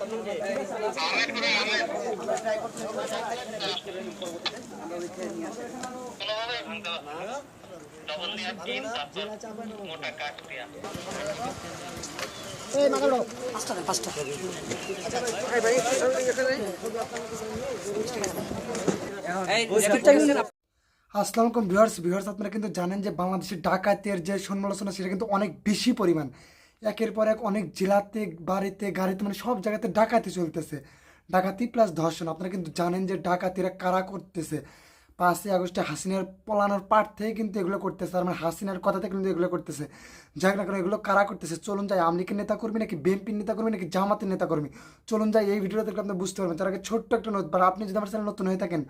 আসসালামু আলাইকুম ভিউয়ার্স আপনারা কিন্তু জানেন যে বাংলাদেশের ডাকাতের যে সমালোচনা সেটা কিন্তু অনেক বেশি পরিমাণ, একের পর এক অনেক জেলাতে গাড়িতে মানে সব জায়গাতে ডাকাতি চলতেছে, ডাকাতি প্লাস ধর্ষণ। আপনারা কিন্তু জানেন যে ডাকাতিরা কারা করতেছে। 5ই আগস্টে হাসিনার পলানোর পার থেকে কিন্তু এগুলো করতেছে, আর মানে হাসিনার কথা থেকে কিন্তু এগুলো করতেছে। যাই না কেন এগুলো কারা করতেছে, চলুন যাই আওয়ামী লীগের নেতা কর্মী নাকি বিএনপির নেতা কর্মী নাকি জামাতের নেতা কর্মী, চলুন যাই এই ভিডিওটা দেখলে আপনি বুঝতে পারবেন। তার আগে ছোট্ট একটা নোট, আপনি যদি আমার চ্যানেল নতুন হয়ে থাকেন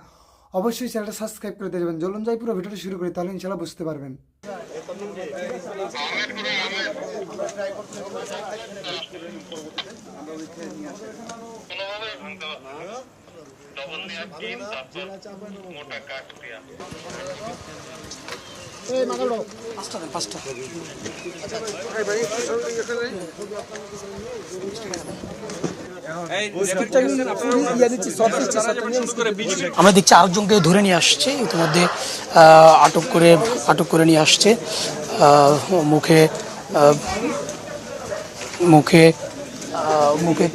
অবশ্যই চ্যানেলটা সাবস্ক্রাইব করে দেবেন। চলুন যাই পুরো ভিডিওটা শুরু করি, তাহলে ইনশাআল্লাহ বুঝতে পারবেন। আমরা দেখছি আরেকজনকে ধরে নিয়ে আসছে ইতিমধ্যে, আটক করে নিয়ে আসছে। মুখে মুখে মুখে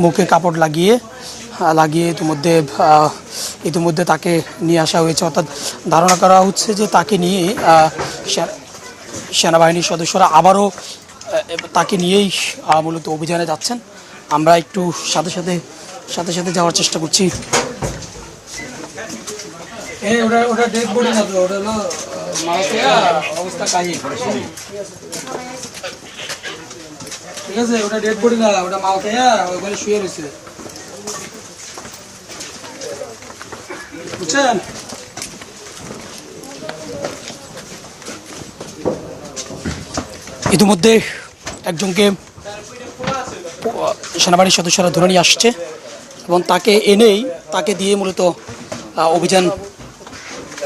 মুখে কাপড় লাগিয়ে ইতিমধ্যে তাকে নিয়ে আসা হয়েছে। অর্থাৎ ধারণা করা হচ্ছে যে তাকে নিয়ে সেনাবাহিনীর সদস্যরা আবারও তাকে নিয়েই মূলত অভিযানে যাচ্ছেন। আমরা একটু সাথে সাথে যাওয়ার চেষ্টা করছি। ওটা ডেড বডি না তো, ওটা হলো অবস্থা কাহিনী, ঠিক আছে? ওটা ডেড বডি না, ওটা মাল খেয়া ওখানে শুয়ে রয়েছে, বুঝছেন? ইতিমধ্যে একজনকে সেনাবাহিনীর সদস্যরা ধরে নিয়ে আসছে এবং তাকে দিয়ে মূলত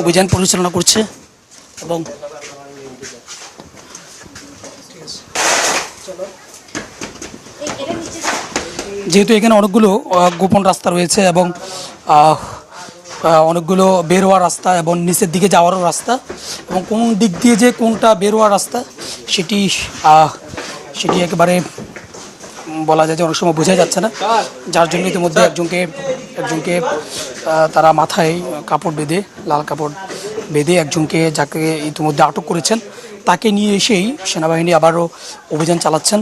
অভিযান পরিচালনা করছে। এবং যেহেতু এখানে অনেকগুলো গোপন রাস্তা রয়েছে এবং অনেকগুলো বের হওয়ার রাস্তা এবং নিচের দিকে যাওয়ারও রাস্তা, এবং কোন দিক দিয়ে যে কোনটা বের হওয়ার রাস্তা সেটি একেবারে বলা যায় যে অনেক সময় বোঝা যাচ্ছে না, যার জন্য ইতিমধ্যে একজনকে তারা মাথায় লাল কাপড় বেঁধে একজনকে, যাকে ইতিমধ্যে আটক করেছেন, তাকে নিয়ে এসেই সেনাবাহিনী আবারও অভিযান চালাচ্ছেন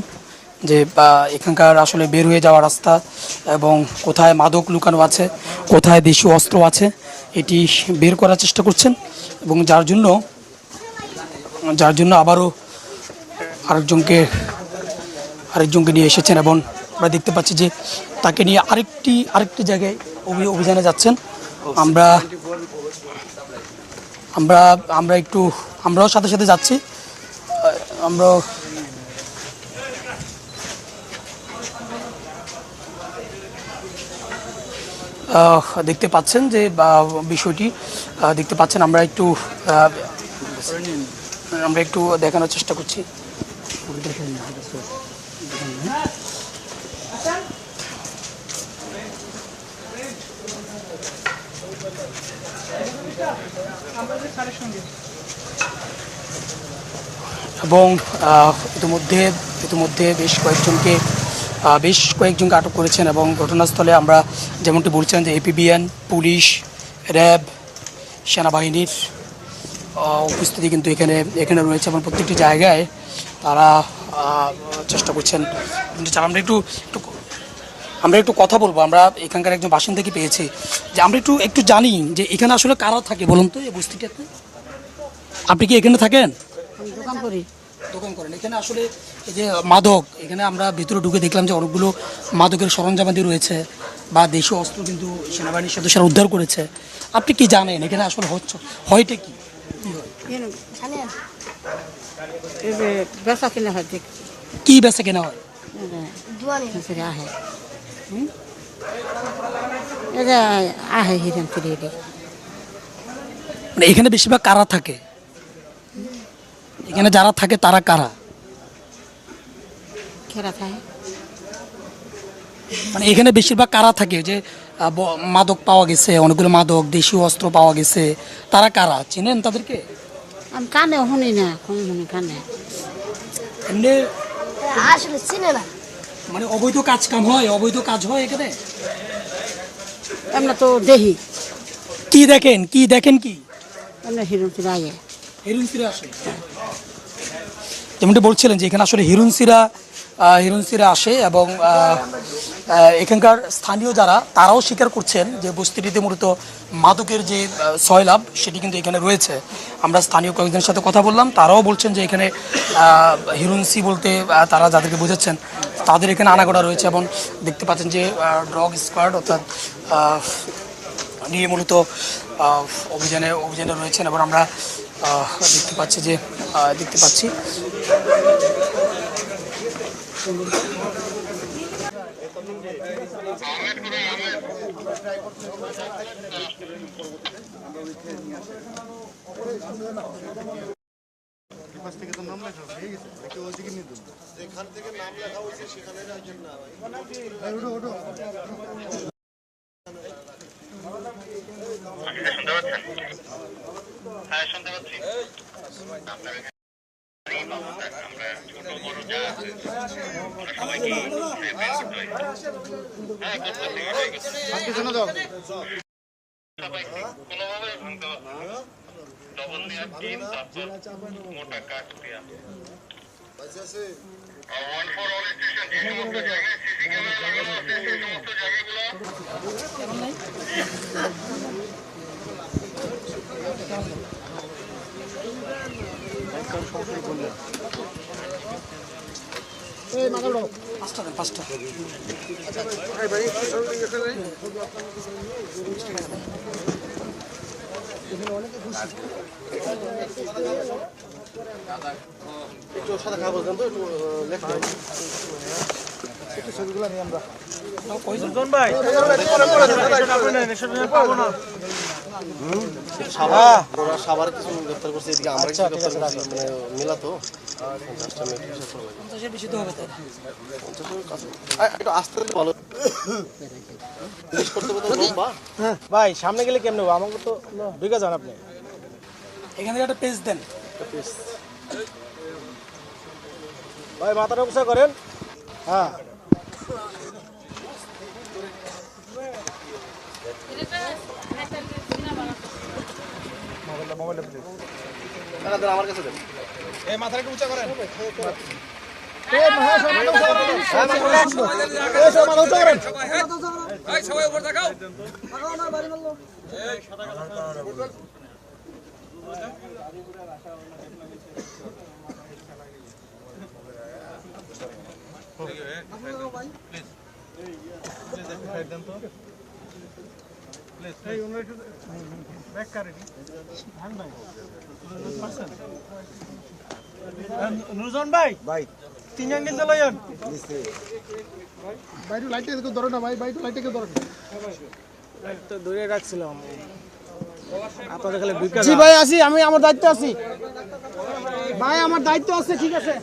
যে এখানকার আসলে বের হয়ে যাওয়া রাস্তা এবং কোথায় মাদক লুকানো আছে, কোথায় দেশীয় অস্ত্র আছে, এটি বের করার চেষ্টা করছেন। এবং যার জন্য আবারও আরেকজনকে নিয়ে এসেছেন এবং আমরা দেখতে পাচ্ছি যে তাকে নিয়ে আরেকটি জায়গায় অভিযানে যাচ্ছেন। আমরাও সাথে যাচ্ছি। আমরা দেখতে পাচ্ছেন যে বিষয়টি দেখতে পাচ্ছেন। আমরা একটু দেখানোর চেষ্টা করছি। এবং ইতিমধ্যে বেশ কয়েকজনকে আটক করেছেন এবং ঘটনাস্থলে আমরা যেমনটি বলছিলাম যে এপিবিএন, পুলিশ, র্যাব, সেনাবাহিনীর উপস্থিতি কিন্তু এখানে রয়েছে এবং প্রত্যেকটি জায়গায় তারা চেষ্টা করছেন। আমরা একটু কথা বলবো। আমরা এখানকার একজন বাসিন্দাকে পেয়েছি যে আমরা একটু জানি যে এখানে আসলে কারা থাকে, বলুন তো এই বস্তিটাতে। আপনি কি এখানে থাকেন? দোকান করেন। এখানে আসলে এই যে মাদক, এখানে আমরা ভিতরে ঢুকে দেখলাম যে অনেকগুলো মাদকের সরঞ্জামাদি রয়েছে বা দেশীয় অস্ত্র কিন্তু সেনাবাহিনীর সদস্যরা উদ্ধার করেছে। আপনি কি জানেন এখানে আসলে হয়টা কি? কি বেচা কেনা হয়? মানে এখানে বেশিরভাগ কারা থাকে? এখানে যারা থাকে তারা কারা? মানে এখানে বেশিরভাগ কারা থাকে যে মাদক পাওয়া গেছে, অনেকগুলো মাদক, দেশীয় অস্ত্র পাওয়া গেছে, তারা কারা চিনেন তাদেরকে? আমি কানে শুনি না, শুনি কানে। এমনি আসলে চিনে না, মানে অবৈধ কাজ কাম হয়, অবৈধ কাজ হয় এখানে? আমরা তো দেখি, কি দেখেন কি আমরা হিরো ফিরে আগে। হিরুনসিরা আসে, যেমনটি বলছিলেন যে এখানে আসলে হিরুনসিরা আসে এবং এখানকার স্থানীয় যারা তারাও স্বীকার করছেন যে বস্তিটিতে মূলত মাদকের যে সয়লাভ সেটি কিন্তু এখানে রয়েছে। আমরা স্থানীয় কয়েকজনের সাথে কথা বললাম, তারাও বলছেন যে এখানে হিরুনসি বলতে তারা যাদেরকে বোঝাচ্ছেন তাদের এখানে আনাগোনা রয়েছে এবং দেখতে পাচ্ছেন যে ডগ স্কোয়াড অর্থাৎ নিয়ে মূলত অভিযানে রয়েছেন এবং আমরা দেখতে পাচ্ছি শুনতে পাচ্ছেন? হ্যাঁ শুনতে পাচ্ছি। আমরা ছোট বড় যা আছে সবাইকে হ্যাঁ সবাইকে কোনোভাবে ভাঙতে লবণ দেওয়ার টিম, তারপর মোটা কাঠ দেওয়া। ওয়ান ফর অল স্টেশন, যে সমস্ত জায়গায় সিসি ক্যামেরা লাগানো আছে সেই সমস্ত জায়গাগুলো পাঁচটা একটু সাদা খাবার দেন তো, একটু লেখা একটু ছবিগুলো নিয়ে আমরা সাবার কিছু গ্রেফতার করছে, এদিকে আমরা কিছু গ্রেফতার করছি, মানে মেলা তো বেশি তো হবে তাই। একটু আসতে ভালো করতে করতে লম্বা। ভাই সামনে গেলে কেমনে হবে? আমাকে তো ঢুকে যান আপনি। এখান থেকে একটা পেজ দেন। ভাই মাথাটা উঁচা করেন। হ্যাঁ আমার কাছে দেন। নুরজন ভাই ভাই তিনজন কিন্তু লইন বাইরে লাইটে ধরো না ভাই, বাইরে লাইটে ধরো না। তো দূরে রাখছিলাম আপনাদের খালি ঢুকে জি ভাই আছি, আমি আমার দায়িত্ব আছি ভাই, আমার দায়িত্ব আছে। ঠিক আছে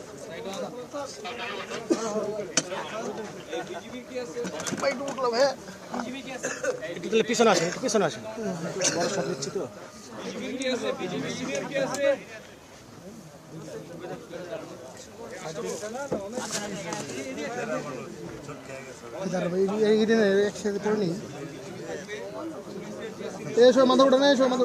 একটু তাহলে পিছনে আসেন, একটু পিছনে আসেন, বড় সব দিচ্ছি তো। একসাথে করে নি এসো মাথা ওঠে না, এসো মাথা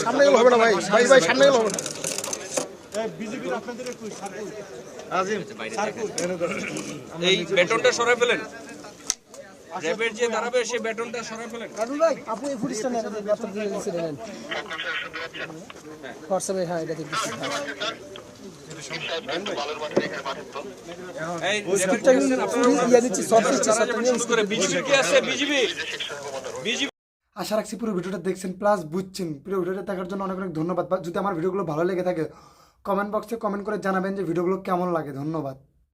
সামনে গেলে হবে না ভাই, ভাই ভাই সামনে গেলে হবে না। এই বেটনটা সরাই ফেলেন, র্যাবের যে দাঁড়াবে সেই বেটনটা সরাই ফেলেন। ভাই আপনি এই ফুটেজটা নেন, ব্যাপার দিয়ে দিয়েছিলেন হোয়াটসঅ্যাপে। হ্যাঁ এটা দেখতেছি। এই র্যাবের কি আছেন আপনারা? ইয়া দিচ্ছি, সব দিচ্ছি, সব শুরু করে বিজিবি কি আছে? বিজিবি আশা রাখছি পুরো ভিডিওটা দেখছেন প্লাস বুঝছেন। পুরো ভিডিওটা দেখার জন্য অনেক অনেক ধন্যবাদ। যদি আমার ভিডিওগুলো ভালো লেগে থাকে কমেন্ট বক্সে কমেন্ট করে জানাবেন যে ভিডিওগুলো কেমন লাগে। ধন্যবাদ।